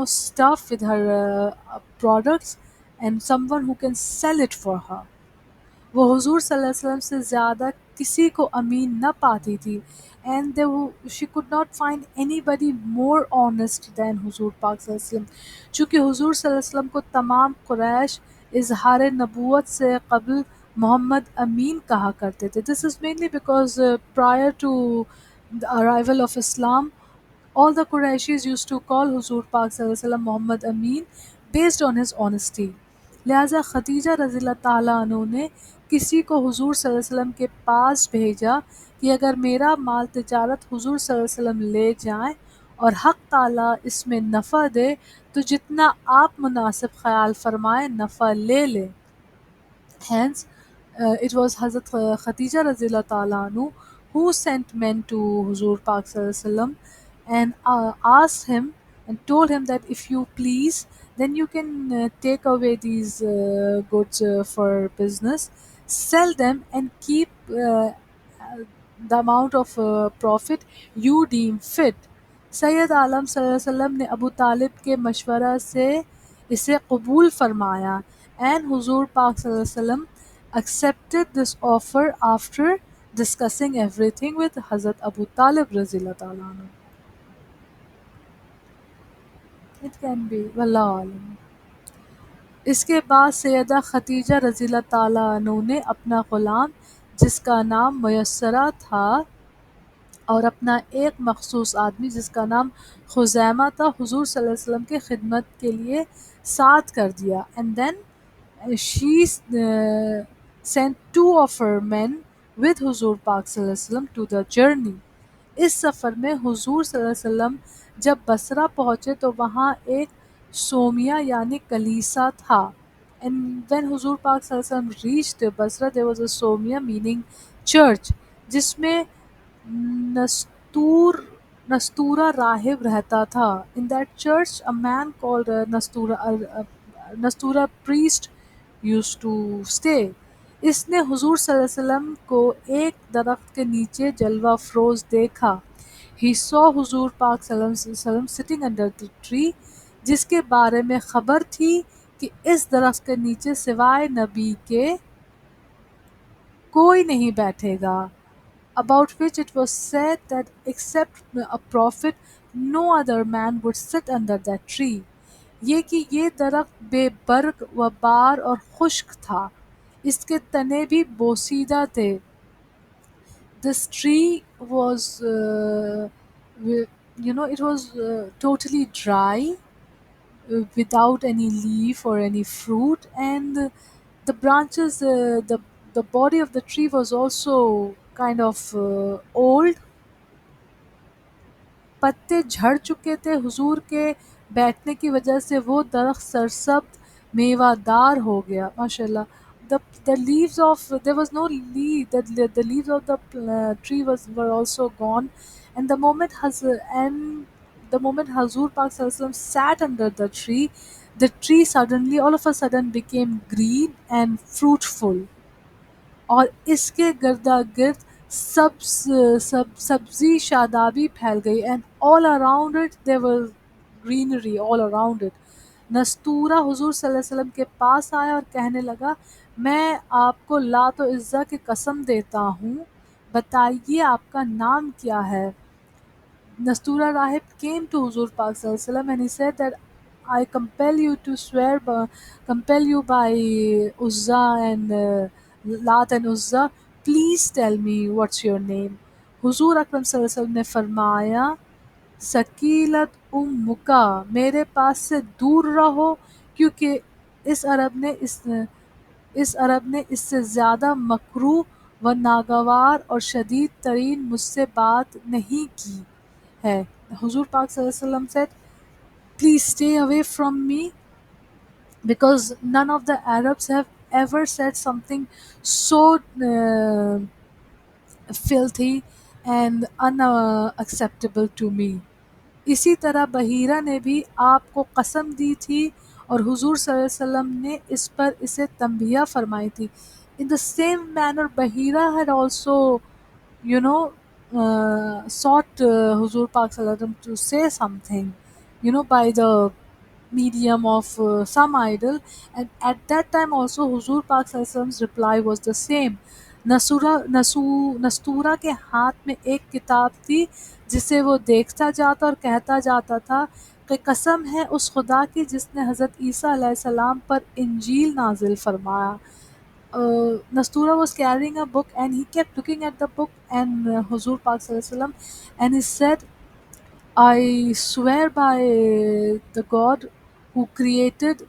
stuff, with her products, and someone who can sell it for her. वो हुज़ूर सल्लल्लाहु अलैहि वसल्लम से ज़्यादा किसी को अमीन न पाती थी, and she could not find anybody more honest than हुज़ूर पाक सल्लल्लाहु अलैहि वसल्लम. चूँकि हुज़ूर सल्लल्लाहु अलैहि वसल्लम को तमाम कुरैश इज़हार नबूवत से कबल मोहम्मद अमीन कहा करते थे. This is mainly because prior to the arrival of Islam, all the Qurayshis used to call Huzur Pak Sallallahu Alaihi Wasallam Muhammad Amin based on his honesty. लिहाजा खदीजा रज़ियल्लाहु ताला अन्हा ने किसी को हुज़ूर सल्लल्लाहु अलैहि वसल्लम के पास भेजा कि अगर मेरा माल तिजारत हुज़ूर सल्लल्लाहु अलैहि वसल्लम ले जाएं और हक़ ताला इसमें नफ़ा दे तो जितना आप मुनासिब ख्याल फरमाएं नफ़ा ले लें. Hence, it was Hazrat Khadija Razila Ta'ala anhu who sent men to Huzur Pak Sallallahu Alaihi Wasallam and asked him and told him that if you please, then you can take away these goods for business, sell them and keep the amount of profit you deem fit. Syed आलम सल्लल्लाहु अलैहि वसल्लम ने अबू तालिब के मशवरा से इसे कबूल फरमाया and हुजूर पाक सल्लल्लाहु अलैहि वसल्लम accepted this offer after discussing everything with Hazrat Abu Talib रज़ियल्लाहु ताला अन्हु. It can be वल्लाहु आलम. इसके बाद सैयदा खदीजा रज़ियल्लाहु ताला अन्हु ने अपना ग़ुलाम जिसका नाम मयस्सरा था और अपना एक मखसूस आदमी जिसका नाम खुज़ैमा था हुजूर सल्लल्लाहु अलैहि वसल्लम की खिदमत के लिए साथ कर दिया. And then she sent two of her men with हुजूर पाक सल्लल्लाहु अलैहि वसल्लम to the journey. इस सफ़र में हुजूर सल्लल्लाहु अलैहि वसल्लम जब बसरा पहुँचे तो वहाँ एक सोमिया यानी कलीसा था. And when हुजूर पाक सल्लल्लाहु अलैहि वसल्लम reached Basra, there was a Somiya meaning church जिसमें नस्तूर नस्तूरा राहिब रहता था. In that church, a man called नस्तूरा priest used to stay. इसने हुजूर सल्लल्लाहु अलैहि वसल्लम को एक दरख्त के नीचे जलवा अफरोज देखा. He saw हुजूर पाक सल्लल्लाहु अलैहि वसल्लम sitting under the tree, जिसके बारे में खबर थी कि इस दरख्त के नीचे सिवाय नबी के कोई नहीं बैठेगा. About which it was said that except a prophet, no other man would sit under that tree. ये कि ये दरख्त बेबर्ग व बार और खुश्क था. इसके तने भी बोसीदा थे. This tree was, it was totally dry, without any leaf or any fruit, and the branches, the body of the tree was also kind of old. पत्ते झड़ चुके थे. हुजूर के बैठने की वजह से वो दरख्त सरसब्ज मेवादार हो गया. माशाल्लाह. The leaves of there was no leaf. The leaves of the tree were also gone. And the moment Hazur Pak Sallallahu Alaihi Wasallam sat under the tree suddenly, all of a sudden, became green and fruitful. और इसके गर्दागिर्द सब्जी शादाबी फैल गई. And all around it there was greenery all around it. नस्तूरा हुजूर सल्लल्लाहु अलैहि वसल्लम के पास आया और कहने लगा, मैं आपको लात व इज़्ज़ा की कसम देता हूँ, बताइए आपका नाम क्या है. Nastura Rahib came to Huzur Pak Sallallahu Alaihi Wasallam and he said that I compel you by Uzza and Lat and Uzza, please tell me what's your name. हुजूर अकरम सल्लल्लाहु अलैहि वसल्लम ने फरमाया, सकीलत उम्मुका, मेरे पास से दूर रहो क्योंकि इस अरब ने इससे ज़्यादा मकरूह व नागवार और शदीद तरीन मुझसे बात नहीं की है. हुजूर पाक सल्लल्लाहु अलैहि वसल्लम said, please stay away from me because none of the Arabs have ever said something so filthy and unacceptable to me. इसी तरह बहीरा ने भी आपको कसम दी थी और हुजूर सल्लल्लाहु अलैहि वसल्लम ने इस पर इसे तंबिया फरमाई थी. In the same manner, Bahira had also, sought Huzur Pak Sallallahu Alaihi Wasallam to say something, by the medium of some idol, and at that time also Huzur Pak Sallallahu Alaihi Wasallam's reply was the same. नस्तूरा के हाथ में एक किताब थी जिसे वो देखता जाता और कहता जाता था कि कसम है उस खुदा की जिसने हज़रत ईसा अलैहिस्सलाम पर इंजील नाजिल फरमाया. Nastura was carrying a book and he kept looking at the book and Huzur Pak Sallallahu Alaihi Wasallam, and he said, I swear by the God who created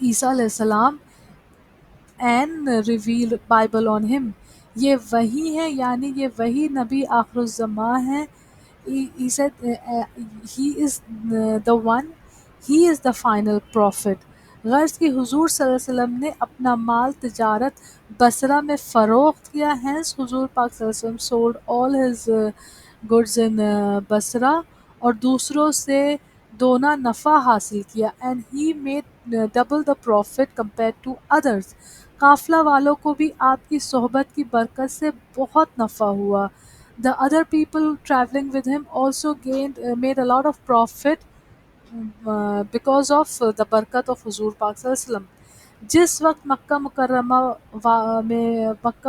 Isa alayhi salam and revealed Bible on him. ये वही है यानी ये वही नबी आखिरुज़्ज़मा है. He said he is the one, he is the final prophet. गर्ज कि हुजूर सल्लल्लाहु अलैहि वसल्लम ने अपना माल तिजारत बसरा में फ़रोख्त किया. हैंस हुजूर पाक सल्लल्लाहु अलैहि वसल्लम sold all his goods in Basra और दूसरों से दोना नफ़ा हासिल किया. And he made double the profit compare to others. काफ़िला वालों को भी आपकी सोहबत की बरकत से बहुत नफ़ा हुआ. The other people traveling with him also made a lot of profit because of the बरकत of हुजूर पाक सल्लल्लाहु अलैहि वसल्लम. जिस वक्त मक्का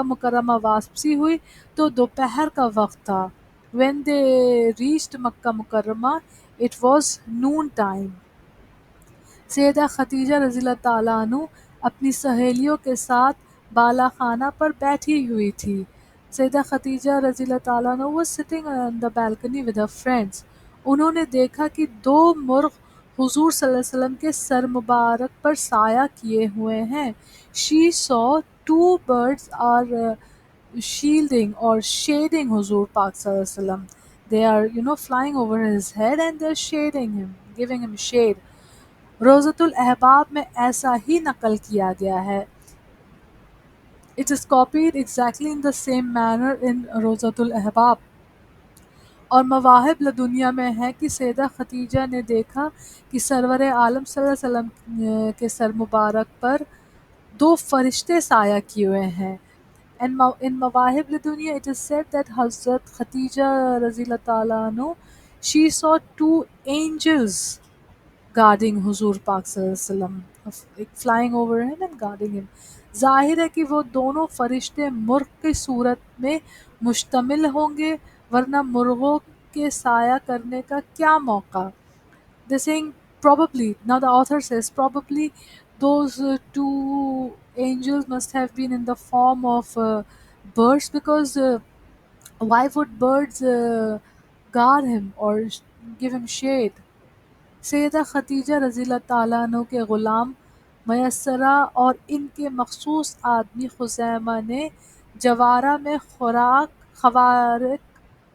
मुकर्रमा वापसी हुई तो दोपहर का वक्त था. When they reached Makkah Mukarrama, it was noon time. Syeda Khadija रज़ियल्लाहु ताला अन्हु अपनी सहेलियों के साथ बाला खाना पर बैठी हुई थी. सैयदा खदीजा रज़ियल्लाहु ताला अन्हु was sitting on the balcony with her friends. उन्होंने देखा कि दो मुर्ग हुजूर सल्लल्लाहु अलैहि वसल्लम के सर मुबारक पर साया किए हुए हैं. She saw two birds are shielding or shading Huzur Pak Sallallahu Alaihi Wasallam. They are, flying over his head and they're shading him, giving him shade. रोज़तुल अहबाब में ऐसा ही नकल किया गया है. It is copied exactly in the same manner in रोज़तुल अहबाब. और मवाहिब लदुनिया में है कि सैयदा खदीजा ने देखा कि सरवर आलम सल्लल्लाहु अलैहि वसल्लम के सर मुबारक पर दो फरिश्ते साया किए हुए हैं. And in Mawahib Lidunia, it is said that Hazrat Khatija Razila Ta'ala anhu, she saw two angels guarding हुजूर पाक सल्लल्लाहु अलैहि वसल्लम, flying over him and guarding him. जाहिर है कि वो दोनों फरिश्ते मुर्ग की सूरत में मुश्तमिल होंगे, वरना मुर्गों के साया करने का क्या मौका. They're saying probably, now the author says probably those two angels must have been in the form of birds, because why would birds guard him or give him shade? Syeda Khadija रज़ियल्लाहु ताला अन्हो के ग़ुलाम मयस्सरा और इनके मख़सूस आदमी खुज़ैमा ने जवारा में खुराक, ख़वारिक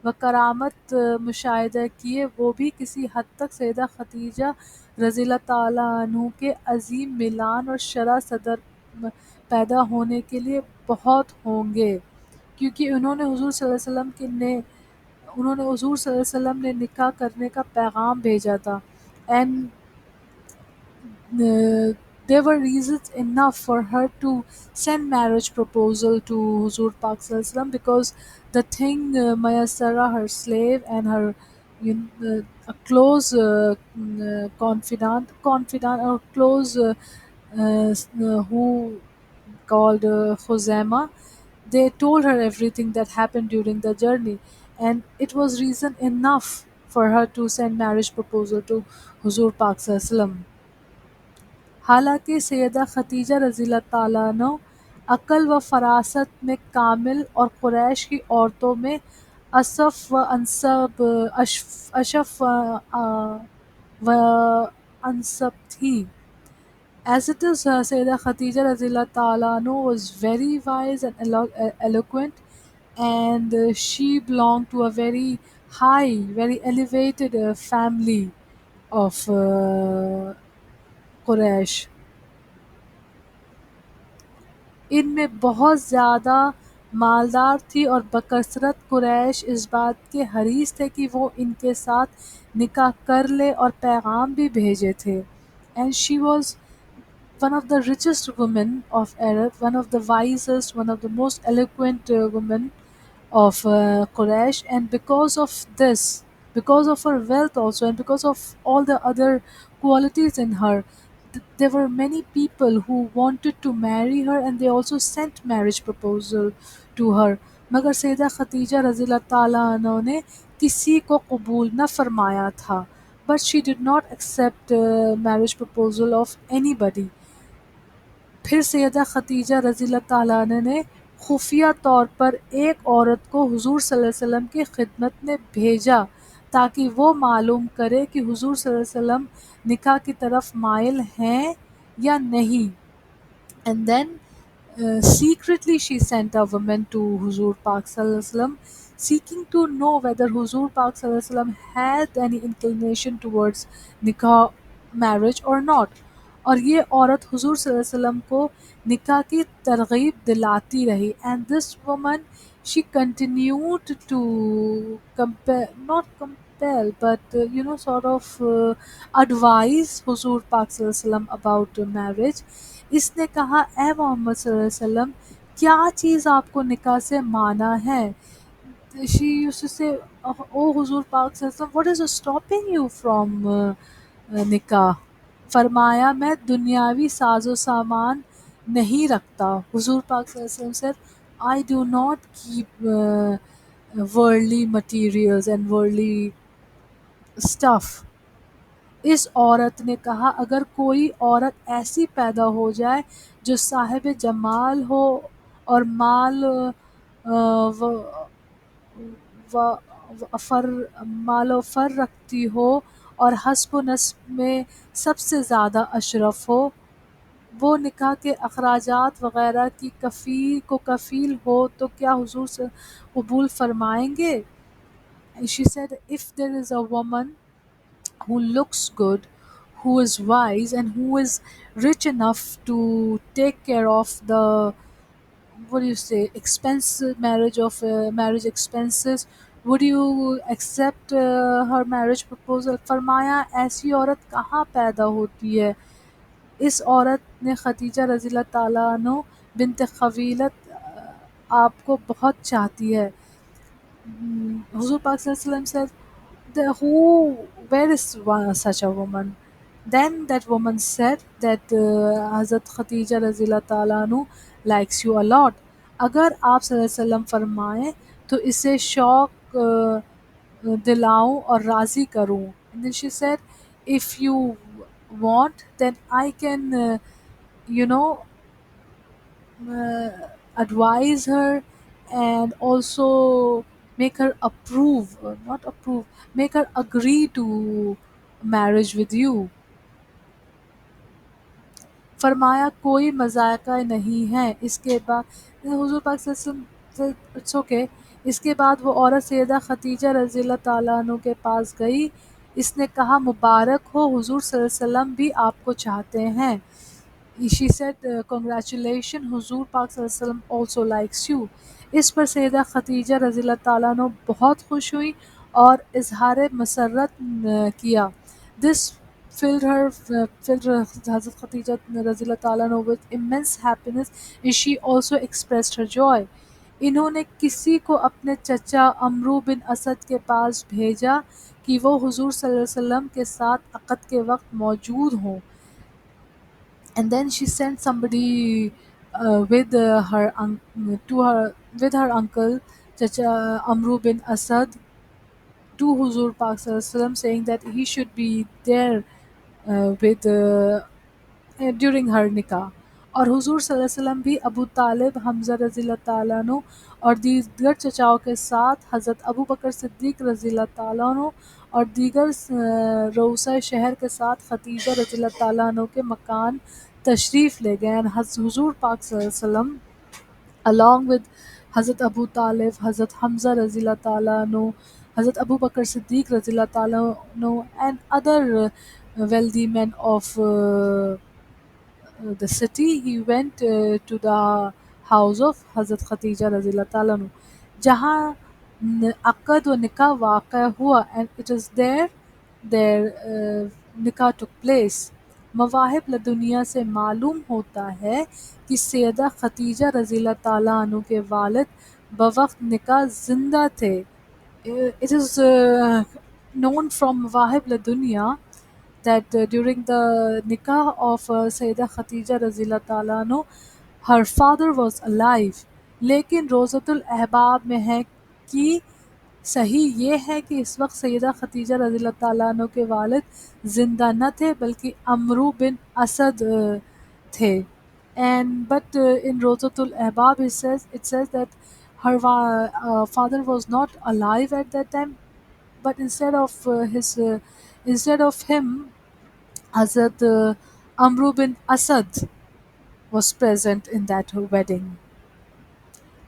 व करामत मुशाहिदा किए. वो भी किसी हद तक सैयदा खदीजा रज़ियल्लाहु ताला अन्हु के अज़ीम मिलान और शरह सदर पैदा होने के लिए बहुत होंगे, क्योंकि उन्होंने हुज़ूर सल्लल्लाहु अलैहि वसल्लम ने निकाह करने का पैगाम भेजा था. And there were reasons enough for her to send marriage proposal to Huzur Pak Sallallahu Alaihi Wasallam, because the thing Mayassara, her slave, and her a close confidant or close who called Khuzaima, they told her everything that happened during the journey, and it was reason enough for her to send marriage proposal to Huzur Pak Sallallahu Alaihi Wasallam. हालांकि सैयदा खदीजा रज़ियल्लाहु ताला अन्हा अक़ल व फ़रासत में कामिल और कुरैश की औरतों में अशफ़ व अनसब थी. As it is, Sayyidah Khadija radiallahu ta'ala anhu was very wise and eloquent, and she belonged to a very high, very elevated family of Quraysh. इनमें बहुत ज़्यादा मालदार थी और बकसरत कुरैश इस बात के हरीस थे कि वो इनके साथ निकाह कर ले और पैगाम भी भेजे थे. And she was one of the richest women of Arab, one of the wisest, one of the most eloquent women of Quraysh, and because of this, because of her wealth also, and because of all the other qualities in her, there were many people who wanted to marry her, and they also sent marriage proposal to her. मगर सैयदा खदीजा रज़ियल्लाहु ताला अन्हा ने किसी को कबूल न फरमाया था. But she did not accept marriage proposal of anybody. फिर सैयदा खदीजा रज़ियल्लाहु ताला अन्हा ने खुफिया तौर पर एक औरत को हुज़ूर सल्लल्लाहु अलैहि वसल्लम की खिदमत में भेजा, ताकि वो मालूम करे कि हुज़ूर सल्लल्लाहु अलैहि वसल्लम निकाह की तरफ माइल हैं या नहीं. And then secretly she sent a woman to Huzur Pak Sallallahu Alaihi Wasallam, seeking to know whether Huzur Pak Sallallahu Alaihi Wasallam had any inclination towards nikah marriage or not. और ये औरत हुजूर सल्लल्लाहु अलैहि वसल्लम को निकाह की तरगीब दिलाती रही. And this woman, she continued to compel, not compel, but sort of advise हुजूर पाक सल्लल्लाहु अलैहि वसल्लम about marriage. इसने कहा, ए मोहम्मद सल्लल्लाहु अलैहि वसल्लम, क्या चीज़ आपको निकाह से माना है? she used to say, "Oh Huzur Pak Sallam, what is stopping you from nikah?" फरमाया, मैं दुनियावी साजो सामान नहीं रखता. हुजूर पाक सल्लल्लाहु अलैहि वसल्लम said, I do not keep worldly materials and worldly stuff. इस औरत ने कहा, अगर कोई औरत ऐसी पैदा हो जाए जो साहिब जमाल हो और माल व, व, व माल व फर रखती हो और हस्ब नस्ब में सबसे ज़्यादा अशरफ हो, वो निकाह के अखराजात वगैरह की कफ़ील हो, तो क्या हुजूर से कबूल फरमाएंगे? She said, if there is a woman who looks good, who is wise, and who is rich enough to take care of the, what do you say, expensive marriage expenses, would you accept her marriage proposal? फरमाया, ऐसी औरत कहाँ पैदा होती है. इस औरत ने खदीजा रज़ी अल्लाह ताला अन्हो बिन्त खवीलत आपको बहुत चाहती है. Huzur Pak said, who, where is such a woman? Then that woman said that Hazrat Khatija Razila Ta'ala anhu likes you a lot. अगर आप सल्लल्लाहु अलैहि वसल्लम फरमाएं तो इसे शौक दिलाऊं और राज़ी करूं. And then she said, if you want, then I can, you know, advise her and also make her approve, not approve, make her agree to marriage with you. फरमाया, कोई मज़ाक़ा नहीं है. इसके बाद हुज़ूर पाक सल्लल्लाहु अलैहि वसल्लम, इट्स ओके. इसके बाद वो औरत सैयदा खदीजा रज़ी अल्लाह ताला अन्हा के पास गई. इसने कहा, मुबारक हो, हुज़ूर सल्लल्लाहु अलैहि वसल्लम भी आपको चाहते हैं. She said, congratulations, हुजूर पाक सल्लल्लाहु अलैहि वसल्लम also likes you. इस पर सैयदा खदीजा रज़ी अल्लाह ताला अन्हा बहुत खुश हुई और इजहार मसरत किया. This filled Hazrat Khadija रज़ी अल्लाह ताला अन्हा with immense happiness, and she also expressed her joy. इन्होंने किसी को अपने चचा अमरू बिन असद के पास भेजा कि वो हुजूर सल्लल्लाहु अलैहि वसल्लम के साथ अक़द के वक्त मौजूद हों. And then she sent somebody with her to her with her uncle Chacha Amru bin Asad to Huzur Pak Sallallahu Alaihi Wasallam, saying that he should be there with during her nikah. और हुजूर सल्लल्लाहु अलैहि वसल्लम भी अबू तालिब, हमज़ा रज़ी अल्लाह ताला अन्हु और दीगर चचाओं के साथ हज़रत अबू बकर सिद्दीक़ रज़ी अल्लाह ताला अन्हु और दीगर रऊसा शहर के साथ खदीजा रज़ी अल्लाह ताला अन्हु के मकान तशरीफ़ ले गए. हुजूर पाक सल्लल्लाहु अलैहि वसल्लम along with Hazrat Abu Talib, Hazrat Hamza रज़ी अल्लाह ताला अन्हु, Hazrat Abu Bakr Siddiq रज़ी अल्लाह ताला अन्हु, and other wealthy men of the city, he went to the house of Hazrat Khatija रज़ी ताला अन्हु, जहाँ अक़द व निकाह वाक़या हुआ, and it is there their निकाह took place. मवाहिब लदुनिया से मालूम होता है कि सैयदा खतीजा रज़ी ताला अन्हु के वालिद बवक्त निकाह जिंदा थे. It is known from Mawahib Ladunya that during the nikah of Sayyidah Khatija Razila Ta'ala anhu, her father was alive. लेकिन रोज़तुल अहबाब में है कि सही ये है कि इस वक्त सैयदा खतीजा रज़ी ताला अन्हा के वालिद ज़िंदा न थे बल्कि अमरू बिन असद थे. And but in Rozatul Ahbab it says that her father was not alive at that time, but instead of him, Hazrat Amru bin Asad was present in that wedding.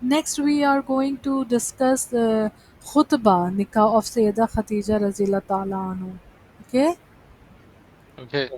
Next, we are going to discuss the nikah of Sayyida Khatija Razila Ta'ala Anhu. Okay? Okay.